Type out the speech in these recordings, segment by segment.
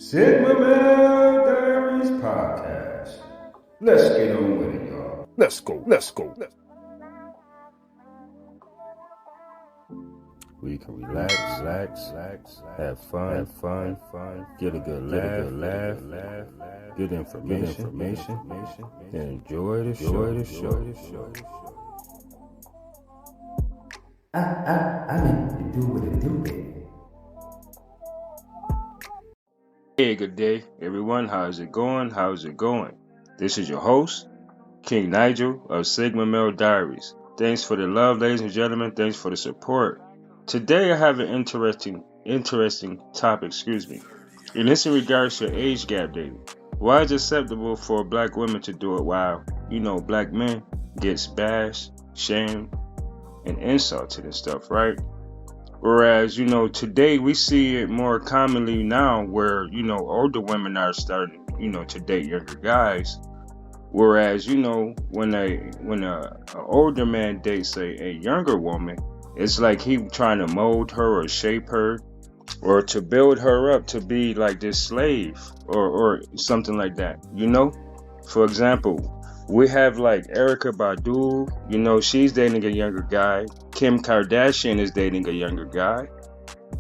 Sigma Male Diaries Podcast. Let's get on with it, y'all. Let's go. We can relax, have fun, get a good laugh, good information, and enjoy the show. I need to do what it do, baby. Hey, good day, everyone. How's it going? This is your host, King Nigel of Sigma Male Diaries. Thanks for the love, ladies and gentlemen. Thanks for the support. Today, I have an interesting topic, and it's in regards to age gap dating. Why is it acceptable for black women to do it while, black men gets bashed, shamed, and insulted and stuff, right? Whereas, today we see it more commonly now where, older women are starting, to date younger guys. Whereas, when a older man dates a younger woman, it's like he trying to mold her or shape her or to build her up to be like this slave or something like that, For example, we have like Erykah Badu, she's dating a younger guy. Kim Kardashian is dating a younger guy.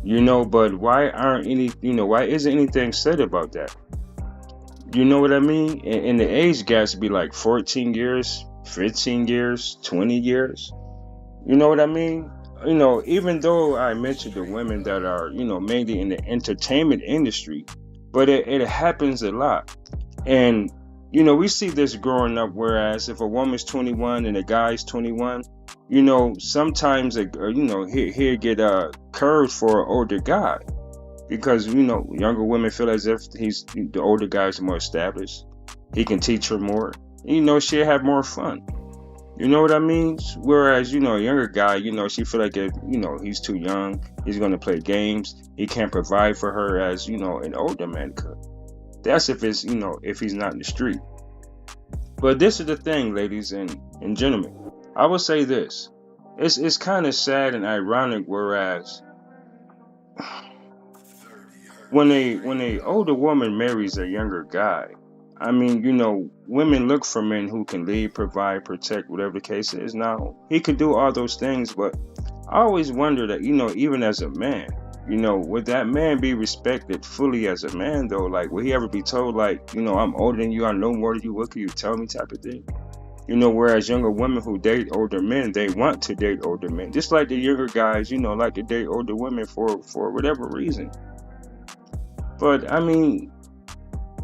But why isn't anything said about that? You know what I mean? And the age gaps be like 14 years, 15 years, 20 years. You know what I mean? Even though I mentioned the women that are, mainly in the entertainment industry, but it happens a lot. And we see this growing up, whereas if a woman's 21 and a guy's 21, sometimes, he'll get curved for an older guy because, younger women feel as if the older guy's more established. He can teach her more. She'll have more fun. You know what I mean? Whereas, a younger guy, she feel like, he's too young. He's going to play games. He can't provide for her as, an older man could. That's if it's, if he's not in the street. But this is the thing, ladies and gentlemen. I will say this. It's kind of sad and ironic, whereas when a older woman marries a younger guy, I mean, women look for men who can lead, provide, protect, whatever the case is. Now, he could do all those things, but I always wonder that, even as a man, would that man be respected fully as a man, though? Like, would he ever be told, like, I'm older than you, I know more than you, what can you tell me type of thing? Whereas younger women who date older men, they want to date older men. Just like the younger guys, like to date older women for whatever reason. But, I mean,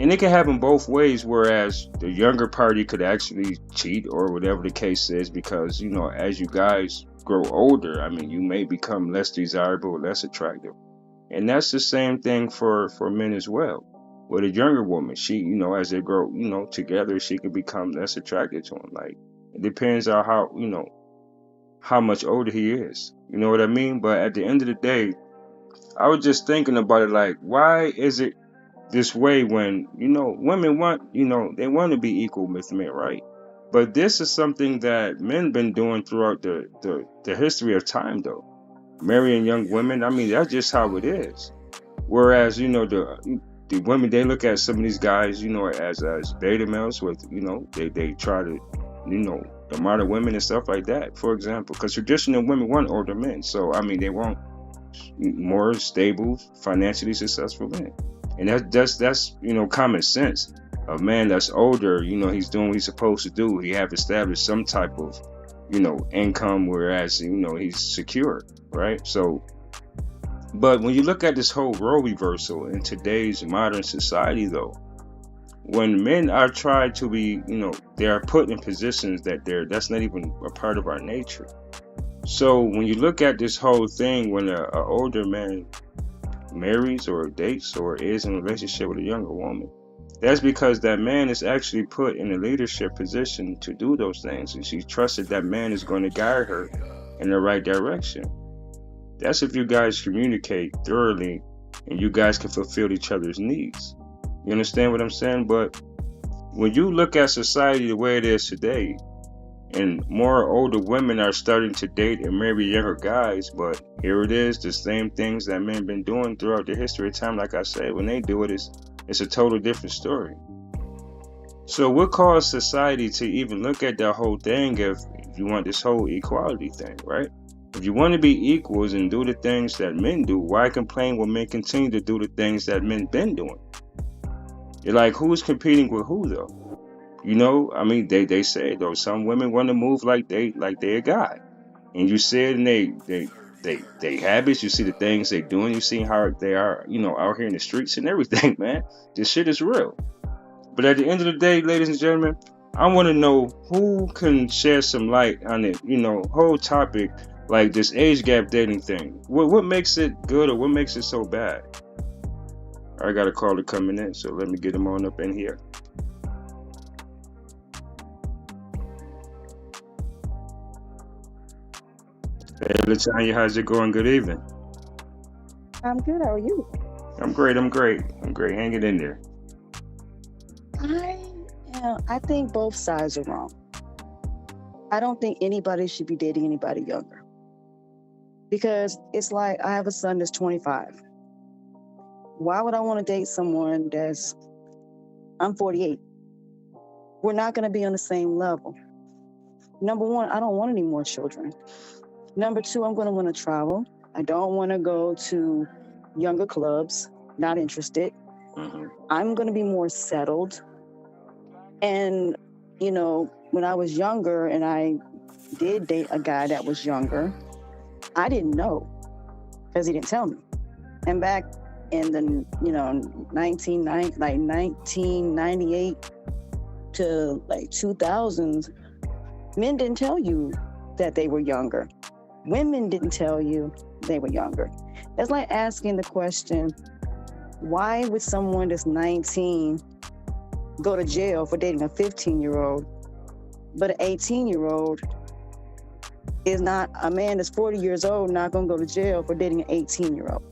and it can happen both ways, whereas the younger party could actually cheat or whatever the case is because, as you guys grow older, I mean, you may become less desirable, less attractive. And that's the same thing for men as well. With a younger woman, she, as they grow, together, she can become less attracted to him. Like, it depends on how much older he is. You know what I mean? But at the end of the day, I was just thinking about it, like, why is it this way when, women want, they want to be equal with men, right? But this is something that men been doing throughout the history of time, though. Marrying young women, I mean, that's just how it is. Whereas, the women, they look at some of these guys, as beta males with, they try to, the modern women and stuff like that, for example. Because traditional women want older men. So, I mean, they want more stable, financially successful men. And that's common sense. A man that's older, he's doing what he's supposed to do. He have established some type of, income, whereas, he's secure, right? So, but when you look at this whole role reversal in today's modern society, though, when men are tried to be, they are put in positions that's not even a part of our nature. So when you look at this whole thing, when a older man marries or dates or is in a relationship with a younger woman, that's because that man is actually put in a leadership position to do those things, and she trusted that man is going to guide her in the right direction. That's if you guys communicate thoroughly and you guys can fulfill each other's needs. You understand what I'm saying? But when you look at society the way it is today, And more older women are starting to date and marry younger guys, but here it is, the same things that men been doing throughout the history of time. Like I said, when they do it, it's a total different story. So what caused society to even look at that whole thing if you want this whole equality thing, right? If you want to be equals and do the things that men do, why complain when men continue to do the things that men been doing? You're like, who's competing with who though? You know, I mean, they say though, some women want to move like they're a guy, and you see it in they habits. You see the things they doing. You see how they are, you know, out here in the streets and everything, man. This shit is real. But at the end of the day, ladies and gentlemen, I want to know who can shed some light on it, you know, whole topic like this age gap dating thing. What makes it good or what makes it so bad? I got a caller coming in, so let me get him on up in here. Hey, Latanya, how's it going? Good evening. I'm good. How are you? I'm great. Hang it in there. I think both sides are wrong. I don't think anybody should be dating anybody younger. Because it's like I have a son that's 25. Why would I want to date someone I'm 48? We're not going to be on the same level. Number one, I don't want any more children. Number two, I'm going to want to travel. I don't want to go to younger clubs. Not interested. Mm-hmm. I'm going to be more settled. And, you know, when I was younger and I did date a guy that was younger, I didn't know because he didn't tell me. And back in the, 1998 to 2000s, men didn't tell you that they were younger. Women didn't tell you they were younger. It's like asking the question, why would someone that's 19 go to jail for dating a 15-year-old, but an 18-year-old is not, a man that's 40 years old not going to go to jail for dating an 18-year-old?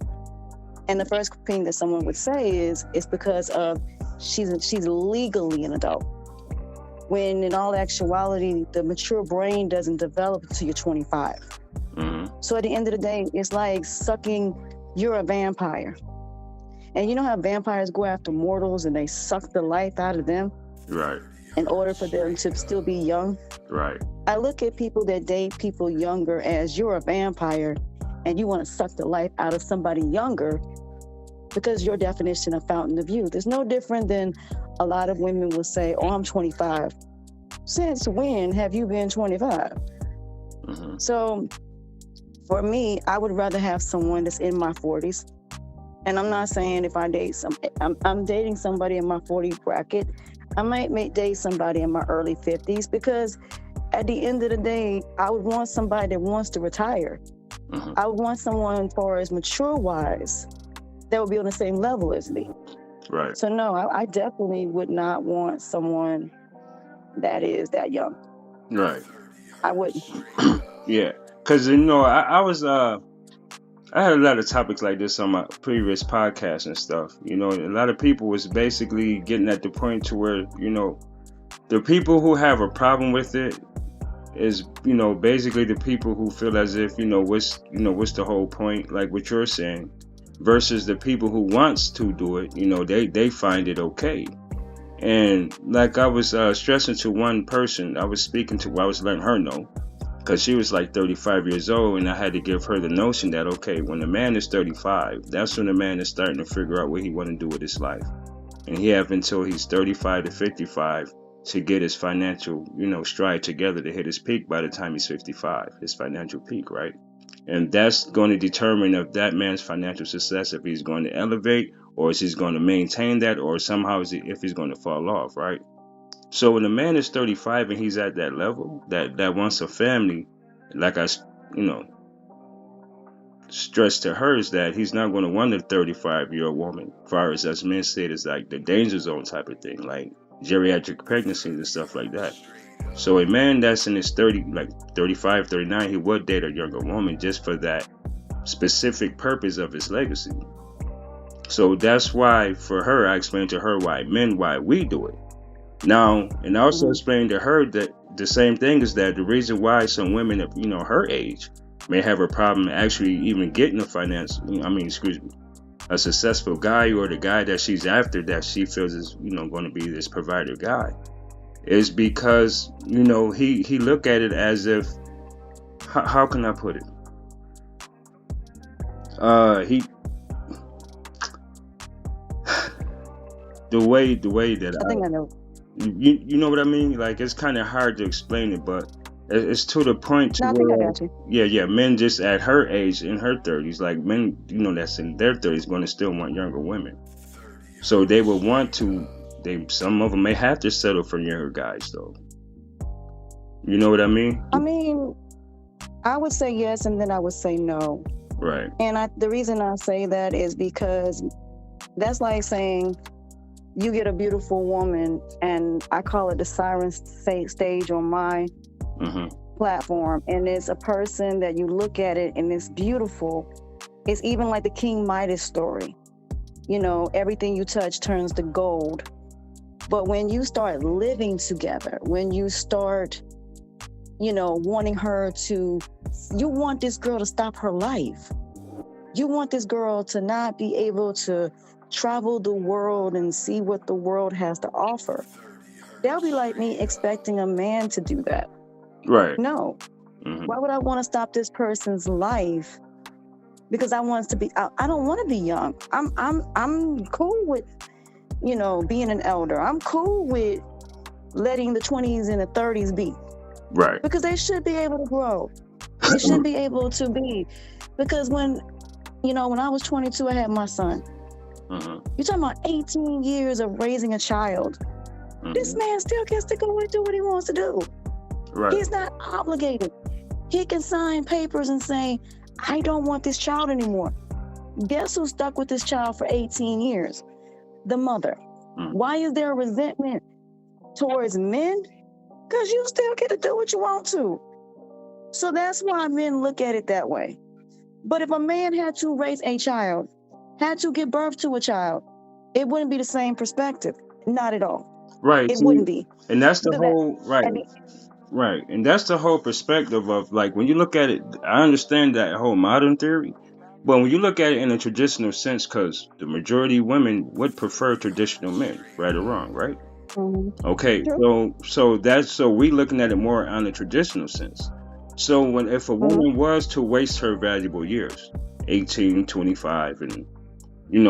And the first thing that someone would say is, it's because of she's legally an adult. When in all actuality, the mature brain doesn't develop until you're 25. Mm-hmm. So at the end of the day, it's like you're a vampire. And you know how vampires go after mortals and they suck the life out of them? Right. In order for them to still be young? Right. I look at people that date people younger as you're a vampire and you want to suck the life out of somebody younger because your definition of fountain of youth is no different than a lot of women will say, oh, I'm 25. Since when have you been 25? Mm-hmm. So for me, I would rather have someone that's in my 40s. And I'm not saying if I date I'm dating somebody in my 40 bracket. I might date somebody in my early 50s because at the end of the day, I would want somebody that wants to retire. Mm-hmm. I would want someone, as far as mature-wise, that would be on the same level as me. Right. So no, I definitely would not want someone that is that young. Right. I wouldn't. Yeah, because I had a lot of topics like this on my previous podcasts and stuff. You know, a lot of people was basically getting at the point to where, you know, the people who have a problem with it is, you know, basically the people who feel as if, what's the whole point, like what you're saying, versus the people who wants to do it, they find it okay. And like I was stressing to one person I was speaking to, I was letting her know, because she was like 35 years old, and I had to give her the notion that, okay, when a man is 35, that's when a man is starting to figure out what he want to do with his life. And he have until he's 35 to 55 to get his financial, stride together to hit his peak by the time he's 55, his financial peak, right? And that's going to determine if that man's financial success, if he's going to elevate, or is he's going to maintain that, or somehow if he's going to fall off, right? So when a man is 35 and he's at that level, that wants a family, like I, stressed to her, is that he's not going to want a 35-year-old woman. As far as men say, it's like the danger zone type of thing, like geriatric pregnancies and stuff like that. So a man that's in his 35, 39, he would date a younger woman just for that specific purpose of his legacy. So that's why, for her, I explained to her why we do it. Now, and I also explained to her that the same thing is that the reason why some women of her age may have a problem actually even getting a a successful guy, or the guy that she's after that she feels is going to be this provider guy, is because he look at it as if, how can I put it? He the way that I think I know. you know what I mean? Like, it's kind of hard to explain it, but it's to the point to No, I think I where, got you. yeah, men just at her age, in her 30s, like men, that's in their 30s, going to still want younger women. So they will want to. Some of them may have to settle for younger guys, though. You know what I mean? I mean, I would say yes, and then I would say no. Right. And the reason I say that is because that's like saying you get a beautiful woman, and I call it the siren stage on my platform, and it's a person that you look at it and it's beautiful. It's even like the King Midas story. Everything you touch turns to gold. But when you start living together, when you start, wanting her to, you want this girl to stop her life. You want this girl to not be able to travel the world and see what the world has to offer. That'll be like me expecting a man to do that. Right. No. Why would I want to stop this person's life? Because I want to be. I don't want to be young. I'm cool with, being an elder. I'm cool with letting the 20s and the 30s be. Right. Because they should be able to grow. They should be able to be. Because when I was 22, I had my son. You're talking about 18 years of raising a child. This man still gets to go and do what he wants to do. Right. He's not obligated. He can sign papers and say, I don't want this child anymore. Guess who stuck with this child for 18 years? The mother. Why is there a resentment towards men? Because you still get to do what you want to. So that's why men look at it that way. But if a man had to raise a child, had to give birth to a child, it wouldn't be the same perspective. Not at all. Right. It wouldn't be. And that's the whole, right. Right. And that's the whole perspective of, like, when you look at it, I understand that whole modern theory, but when you look at it in a traditional sense, because the majority of women would prefer traditional men, right or wrong, right? Okay. Sure. So we looking at it more on a traditional sense. So if a woman was to waste her valuable years, 18, 25, and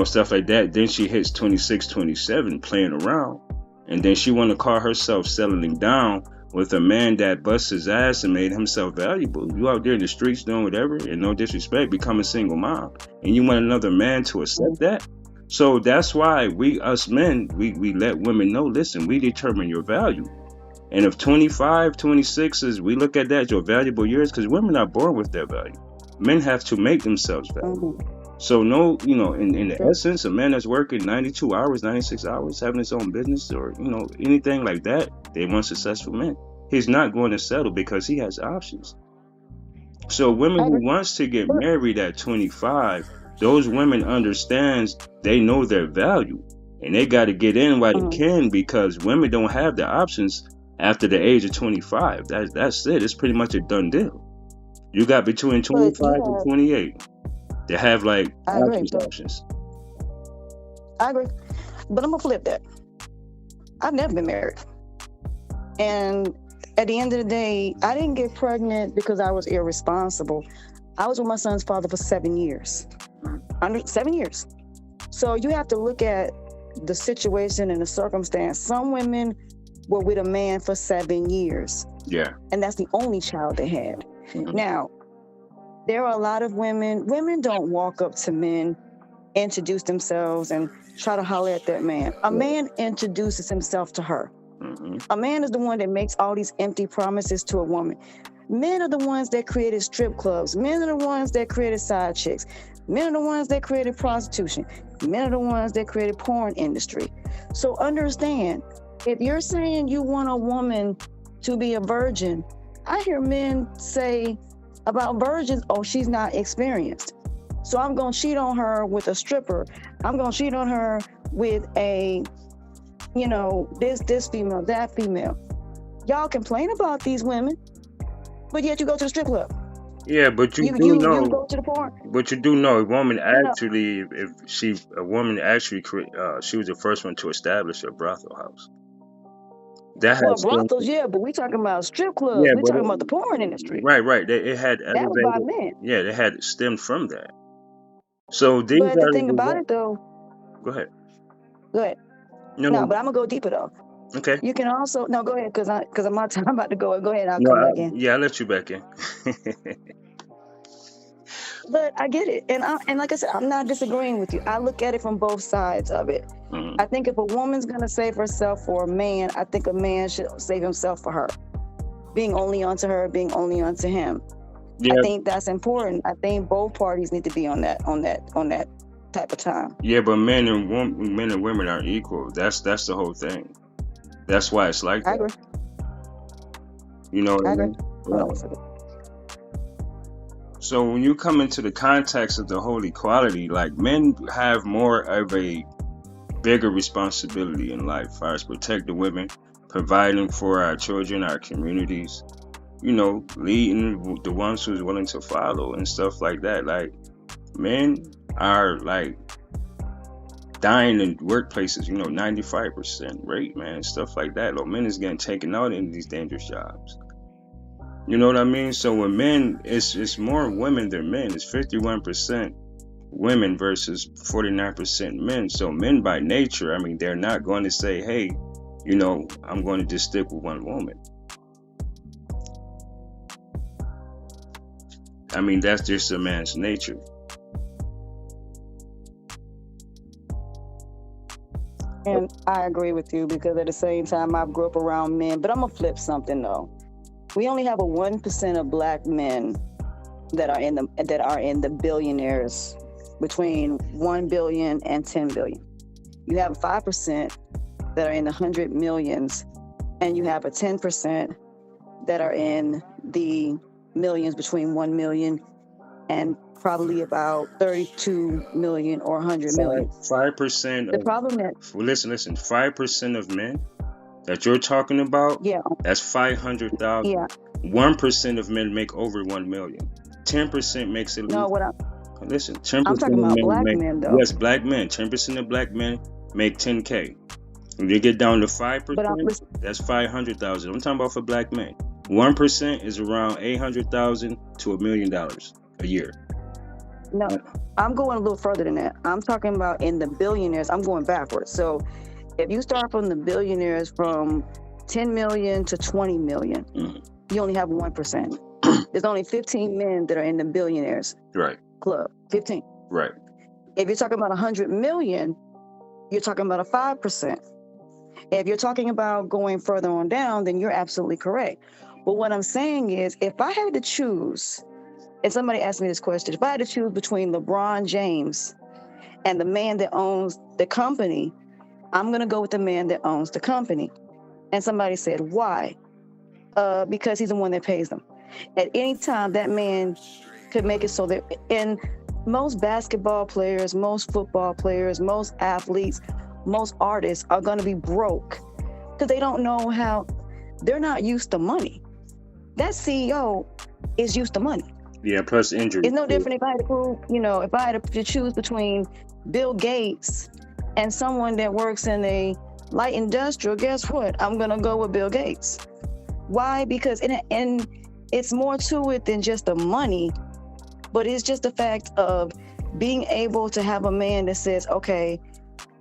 stuff like that, then she hits 26, 27 playing around, and then she want to call herself settling down with a man that busts his ass and made himself valuable. You out there in the streets doing whatever, and no disrespect, become a single mom, and you want another man to accept that. So that's why us men, we let women know, listen, we determine your value. And if 25, 26 is, we look at that as your valuable years, because women are born with their value. Men have to make themselves valuable. So no, in the essence, a man that's working 92 hours, 96 hours, having his own business, or, anything like that, they want successful men. He's not going to settle because he has options. So women who wants to get married at 25, those women understands, they know their value, and they got to get in while they can, because women don't have the options after the age of 25. That's it. It's pretty much a done deal. You got between 25 and 28 to have options. I agree. But I'm going to flip that. I've never been married. And at the end of the day, I didn't get pregnant because I was irresponsible. I was with my son's father for 7 years. 7 years. So you have to look at the situation and the circumstance. Some women were with a man for 7 years. Yeah. And that's the only child they had. Now, there are a lot of women don't walk up to men, introduce themselves, and try to holler at that man. A man introduces himself to her. A man is the one that makes all these empty promises to a woman. Men are the ones that created strip clubs. Men are the ones that created side chicks. Men are the ones that created prostitution. Men are the ones that created porn industry. So understand, if you're saying you want a woman to be a virgin, I hear men say about virgins, oh, she's not experienced. So I'm going to cheat on her with a stripper. I'm going to cheat on her with a, this female, that female. Y'all complain about these women, but yet you go to the strip club. Yeah, but you You do know. go to the porn. But you do know a woman No, no. actually, she was the first one to establish a brothel house. That Well, has been, brothels, yeah, but we talking about strip clubs. yeah, We but talking about the porn industry. right. It had That was by elevated. men. Yeah, they had stemmed from that. So these But the are thing the about one. it, though, Go ahead. go ahead. No, No, no. but I'm gonna go deeper though. Okay. You can also no, go ahead, because I'm not I'm about to go. Go ahead, I'll No, come back in. yeah, I let you back in. But I get it, and like I said, I'm not disagreeing with you. I look at it from both sides of it. Mhm. I think if a woman's gonna save herself for a man, I think a man should save himself for her. Being only onto her, being only onto him. Yeah, I think that's important. I think both parties need to be on that type of time. yeah, but men and women are equal. That's the whole thing. That's why it's like I that. agree. You know what I I agree. mean? Hold on one second. So when you come into the context of the whole equality, like men have more of a bigger responsibility in life as far as protect the women, providing for our children, our communities, leading the ones who's willing to follow and stuff like that. Like men are like dying in workplaces, 95% rate, man, stuff like that. Like men is getting taken out in these dangerous jobs. You know what I mean? So with men, it's more women than men. It's 51% women versus 49% men. So men by nature, I mean, they're not going to say, hey, I'm going to just stick with one woman. I mean, that's just a man's nature. And I agree with you, because at the same time, I grew up around men. But I'm gonna flip something though. We only have a 1% of black men that are in the billionaires, between 1 billion and 10 billion. You have 5% that are in the 100 millions, and you have a 10% that are in the millions, between 1 million and probably about 32 million or 100 million. 5%. The problem is, Listen. 5% of men that you're talking about, yeah, that's 500,000. yeah. 1% of men make over 1 million. 10% makes at least. No, Listen, 10% I'm talking of about men black make. men though. Yes, black men. 10% of black men make 10K. When you get down to 5%, that's 500,000. I'm talking about for black men. 1% is around 800,000 to $1 million a year. No, I'm going a little further than that. I'm talking about in the billionaires. I'm going backwards. So if you start from the billionaires from 10 million to 20 million, you only have 1%. There's only 15 men that are in the billionaires club. 15. Right. If you're talking about 100 million, you're talking about a 5%. If you're talking about going further on down, then you're absolutely correct. But what I'm saying is, if I had to choose, and somebody asked me this question, if I had to choose between LeBron James and the man that owns the company, I'm going to go with the man that owns the company. And somebody said, why? Because he's the one that pays them. At any time, that man could make it so that, and most basketball players, most football players, most athletes, most artists are going to be broke because they don't know how, they're not used to money. That CEO is used to money. Yeah, plus injury. It's no different if I had to prove, if I had to choose between Bill Gates and someone that works in a light industrial, guess what? I'm going to go with Bill Gates. Why? Because, and it's more to it than just the money, but it's just the fact of being able to have a man that says, okay,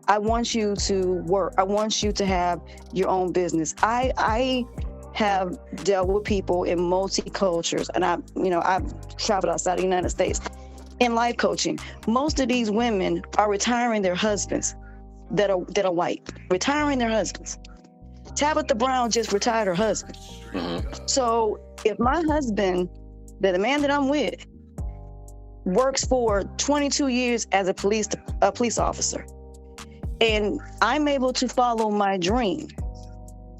I want you to work. I want you to have your own business. I have dealt with people in multi-cultures, and I've traveled outside the United States in life coaching. Most of these women are retiring their husbands that are white, retiring their husbands. Tabitha Brown just retired her husband. Mm-hmm. So if my husband, the man that I'm with, works for 22 years as a police officer, and I'm able to follow my dream,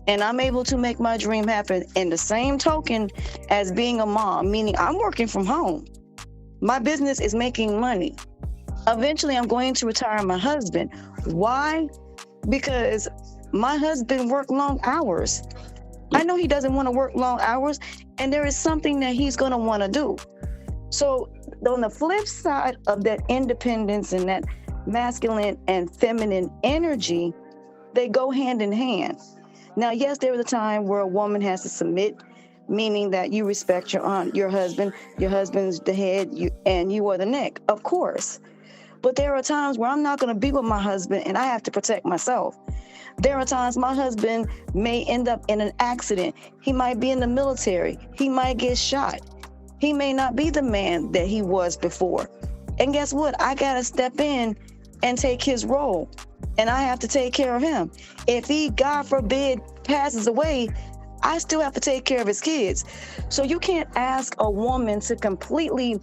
and I'm able to make my dream happen in the same token as being a mom, meaning I'm working from home. My business is making money. Eventually, I'm going to retire my husband. Why? Because my husband worked long hours. I know he doesn't want to work long hours, and there is something that he's going to want to do. So on the flip side of that independence and that masculine and feminine energy, they go hand in hand. Now, yes, there was a time where a woman has to submit, meaning that you respect your husband. Your husband's the head, and you are the neck, of course. But there are times where I'm not going to be with my husband, and I have to protect myself. There are times my husband may end up in an accident. He might be in the military. He might get shot. He may not be the man that he was before. And guess what? I got to step in and take his role. And I have to take care of him. If he, God forbid, passes away, I still have to take care of his kids. So you can't ask a woman to completely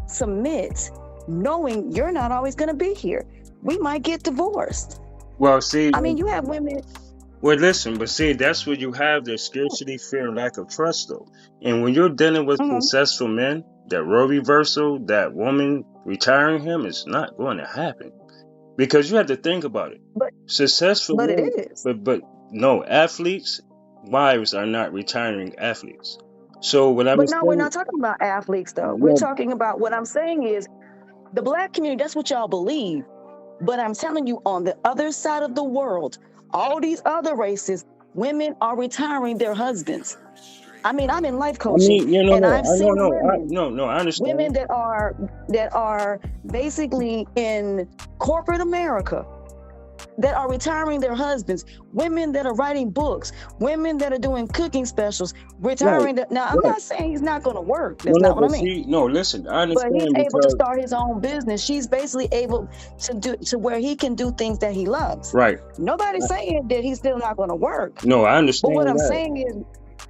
submit, knowing you're not always going to be here. We might get divorced. Well, see, I mean, you have women. well, listen, but see, that's where you have the scarcity, fear, and lack of trust, though. And when you're dealing with successful men, that role reversal, that woman retiring him is not going to happen. Because you have to think about it. But Successful but men, it is. but no, athletes, wives are not retiring athletes. So what I'm But no, we're saying, not talking about athletes, though. We're well, talking about, what I'm saying is, the Black community, that's what y'all believe. But I'm telling you, on the other side of the world, all these other races, women are retiring their husbands. I mean, I'm in life I coaching, mean, you know, and I've seen I understand. women that are basically in corporate America, that are retiring their husbands, women that are writing books, women that are doing cooking specials, retiring. Now, I'm not saying he's not going to work. That's not what I mean. See, no, listen, I But he's understand able to because, start his own business. She's basically able to do to where he can do things that he loves. right. Nobody's saying that he's still not going to work. No, I But understand what I'm that. saying is,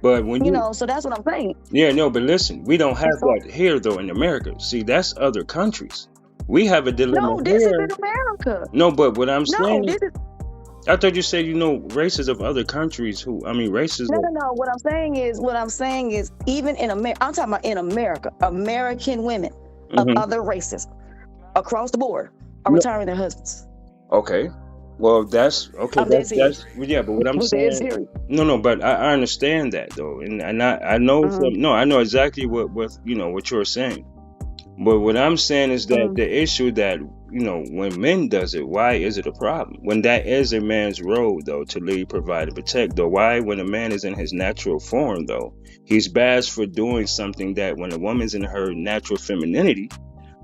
But when you know, so that's what I'm saying. yeah, no, but listen, we don't have So- that here, though, in America. See, that's other countries. We have a dilemma No, this is here. in America. No, but what I'm No, saying, this is I thought you said, races of other countries races no, of, no, no. What I'm saying is, even in America, I'm talking about in America, American women of Mhm. other races across the board are No. retiring their husbands. Okay. Well, that's okay. I'm dead That's well, yeah. But what I'm I'm dead saying, serious. no. But I understand that though, and I know I know exactly what what you're saying. But what I'm saying is that the issue that when men does it, why is it a problem? When that is a man's role though, to lead, provide, and protect. Though why, when a man is in his natural form though, he's bashed for doing something that when a woman's in her natural femininity,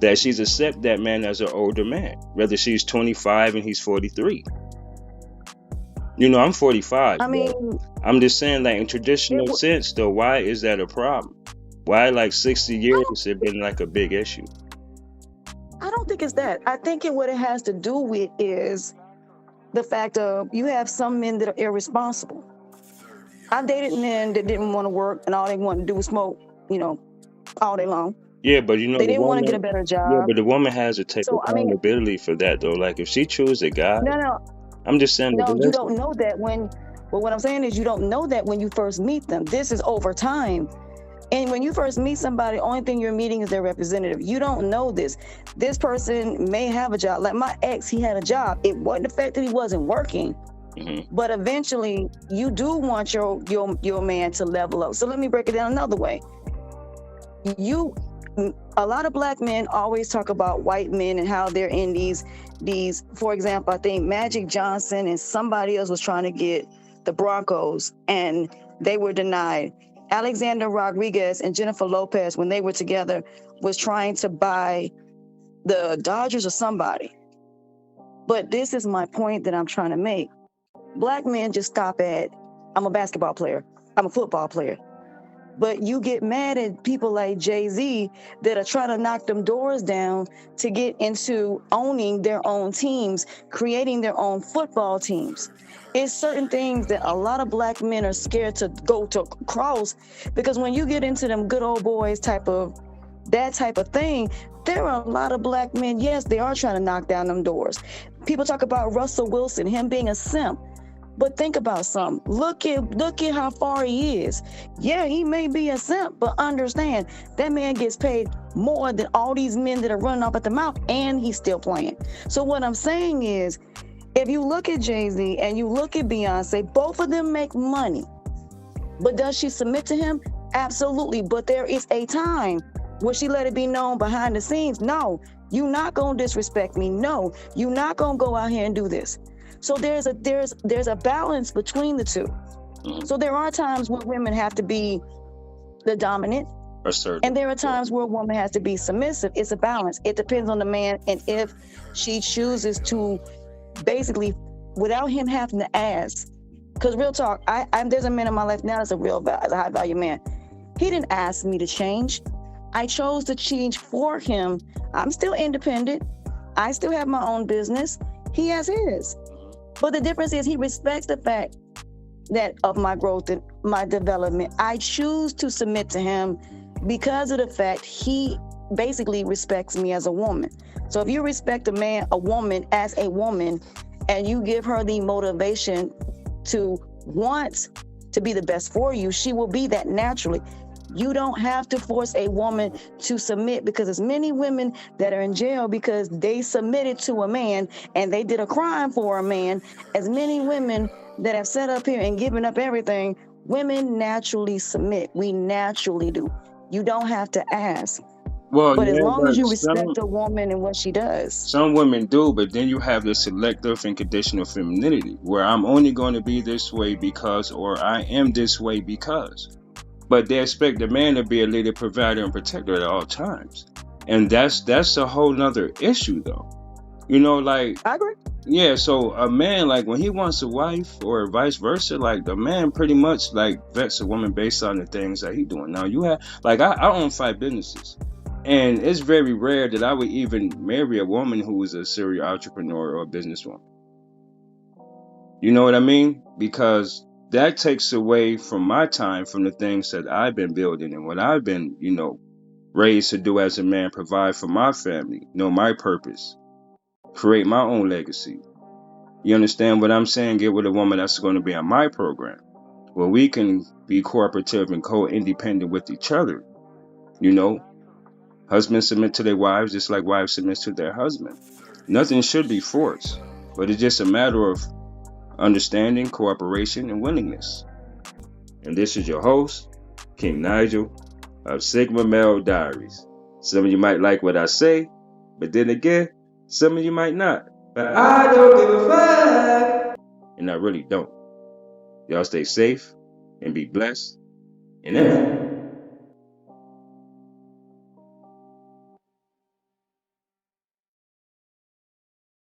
that she's accept that man as an older man, whether she's 25 and he's 43. I'm 45. I mean, I'm just saying, like, in traditional sense, though, why is that a problem? Why, like, 60 years has it been like a big issue? I don't think it's that. I think what it has to do with is the fact of you have some men that are irresponsible. I've dated men that didn't want to work and all they wanted to do was smoke, all day long. Yeah, but they didn't want to get a better job. Yeah, but the woman has to take accountability for that, though. Like, if she chooses a guy, I'm just saying. No, you don't know that what I'm saying is you don't know that when you first meet them. This is over time. And when you first meet somebody, the only thing you're meeting is their representative. You don't know this. This person may have a job. Like my ex, he had a job. It wasn't the fact that he wasn't working, but eventually you do want your man to level up. So let me break it down another way. A lot of black men always talk about white men and how they're in these, for example, I think Magic Johnson and somebody else was trying to get the Broncos and they were denied. Alexander Rodriguez and Jennifer Lopez, when they were together, was trying to buy the Dodgers or somebody. But this is my point that I'm trying to make. Black men just stop at, I'm a basketball player, I'm a football player. But you get mad at people like Jay-Z that are trying to knock them doors down to get into owning their own teams, creating their own football teams. It's certain things that a lot of black men are scared to go to cross, because when you get into them good old boys type of thing, there are a lot of black men, yes, they are trying to knock down them doors. People talk about Russell Wilson, him being a simp. But think about something. Look at how far he is. Yeah, he may be a simp, but understand that man gets paid more than all these men that are running off at the mouth, and he's still playing. So what I'm saying is, if you look at Jay-Z and you look at Beyonce, both of them make money. But does she submit to him? Absolutely. But there is a time where she let it be known behind the scenes. No, you're not gonna disrespect me. No, you're not gonna go out here and do this. So there's a balance between the two. So there are times where women have to be the dominant, Assertive. and there are times where a woman has to be submissive. It's a balance. It depends on the man, and if she chooses to basically, without him having to ask. Because real talk, there's a man in my life now that's a high value man. He didn't ask me to change. I chose to change for him. I'm still independent. I still have my own business. He has his. But the difference is he respects the fact that of my growth and my development. I choose to submit to him because of the fact he basically respects me as a woman. So if you respect a woman as a woman, and you give her the motivation to want to be the best for you, she will be that naturally. You don't have to force a woman to submit, because there's many women that are in jail because they submitted to a man and they did a crime for a man. As many women that have set up here and given up everything, women naturally submit. We naturally do. You don't have to ask. Well, But yeah, as long as you some, respect a woman and what she does. some women do, but then you have the selective and conditional femininity, where I'm only going to be this way because, or I am this way because. But they expect the man to be a leader, provider, and protector at all times. And that's a whole nother issue, though. You know, like, I agree. yeah, so a man, like, when he wants a wife or vice versa, like, the man pretty much, like, vets a woman based on the things that he doing. Now, you have, like, I own 5 businesses. And it's very rare that I would even marry a woman who is a serial entrepreneur or a businesswoman. You know what I mean? Because that takes away from my time, from the things that I've been building and what I've been, raised to do as a man, provide for my family, know my purpose, create my own legacy. You understand what I'm saying? Get with a woman that's going to be on my program, where we can be cooperative and co-independent with each other. Husbands submit to their wives just like wives submit to their husband. Nothing should be forced, but it's just a matter of understanding, cooperation, and willingness. And this is your host, King Nigel of Sigma Male Diaries. Some of you might like what I say, but then again, some of you might not. But I don't give a fuck. And I really don't. Y'all stay safe and be blessed. And